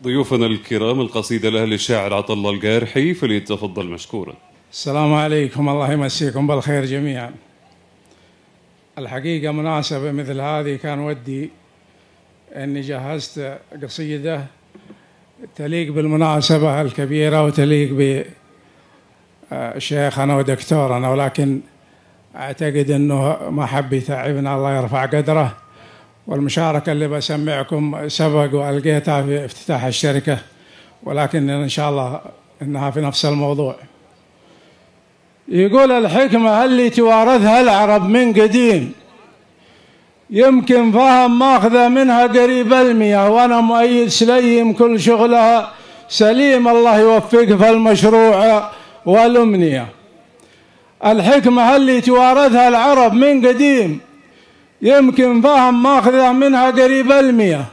ضيوفنا الكرام القصيدة لأهل الشاعر عطا القارحي، فليتفضل مشكورا. السلام عليكم، الله يمسيكم بالخير جميعا. الحقيقة مناسبة مثل هذه كان ودي أني جهزت قصيدة تليق بالمناسبة الكبيرة وتليق بشيخنا ودكتورنا، ولكن أعتقد أنه ما حب يتعبنا، الله يرفع قدره. والمشاركة اللي بسمعكم سبق وألقيتها في افتتاح الشركة، ولكن إن شاء الله إنها في نفس الموضوع. يقول الحكمة اللي توارثها العرب من قديم، يمكن فهم ماخذة منها قريب المياه، وأنا مؤيد سليم كل شغلها سليم، الله يوفق في المشروع والأمنية. الحكمة اللي توارثها العرب من قديم، يمكن فهم ماخذه منها قريب المياه،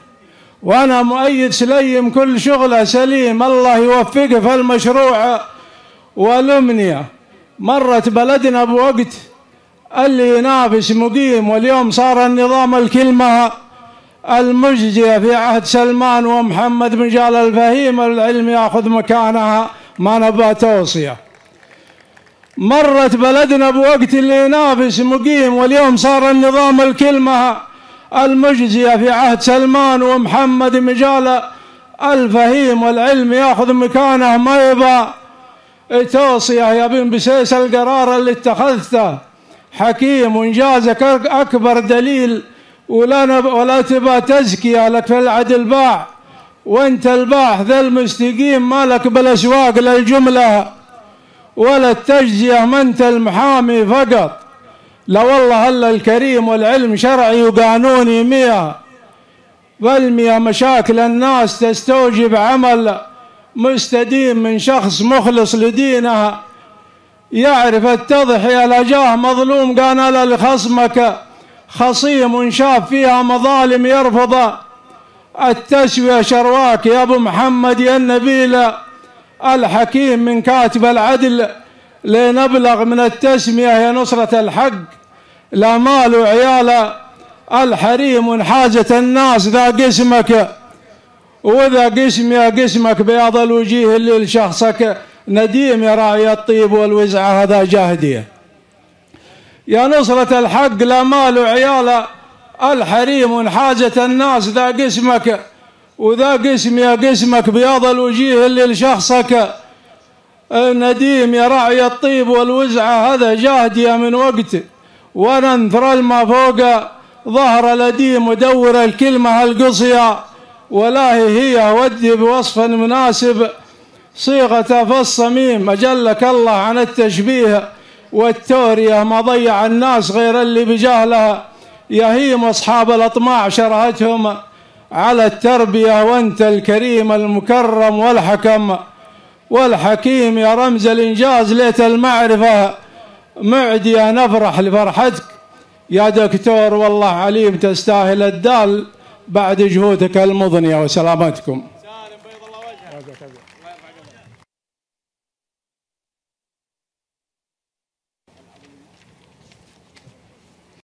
وأنا مؤيد سليم كل شغله سليم، الله يوفقه في المشروع والأمنية. مرت بلدنا بوقت اللي ينافس مقيم، واليوم صار النظام الكلمة المجزية في عهد سلمان ومحمد مجال الفهيم، العلم ياخذ مكانها ما نبى توصية. مرت بلدنا بوقت اللي ينافس مقيم، واليوم صار النظام الكلمة المجزية في عهد سلمان ومحمد مجال الفهيم، والعلم ياخذ مكانه ما يبى توصية. يا بن بسيس القرار اللي اتخذته حكيم، وانجازك أكبر دليل، ولا تبى تزكية لك في العدل باع، وانت الباحث المستقيم مالك بالأسواق للجملة ولا التجزية، ما انت المحامي فقط. لا والله الا الكريم والعلم شرعي وقانوني 100%. مشاكل الناس تستوجب عمل مستديم من شخص مخلص لدينها، يعرف التضحية لجاه مظلوم، قال لخصمك خصيم، وانشاف فيها مظالم يرفض التسوية. شرواك يا ابو محمد يا النبيل الحكيم، من كاتب العدل لنبلغ من التسمية، يا نصرة الحق لا مال وعيال الحريم، وانحازت الناس ذا قسمك وذا قسم يا قسمك، بياض الوجيه اللي لشخصك نديم، يا راعي الطيب والوزعة هذا جاهدية. يا نصرة الحق لا مال وعيال الحريم، وانحازت الناس ذا قسمك وذا قسم يا قسمك، بياض الوجيه اللي لشخصك نديم، يا راعي الطيب والوزعة هذا جاهدية. من وقت وننثر الماء فوق ظهر الأديم، ودور الكلمة القصية ولا هي ودي بوصف مناسب صيغة فالصميم. أجلك الله عن التشبيه والتورية، ما ضيع الناس غير اللي بجهلها يهيم، أصحاب الأطماع شرهتهم على التربية، وانت الكريم المكرم والحكم والحكيم، يا رمز الإنجاز ليت المعرفة معدية، نفرح لفرحتك يا دكتور، والله عليم تستاهل الدال بعد جهودك المضنية. وسلامتكم.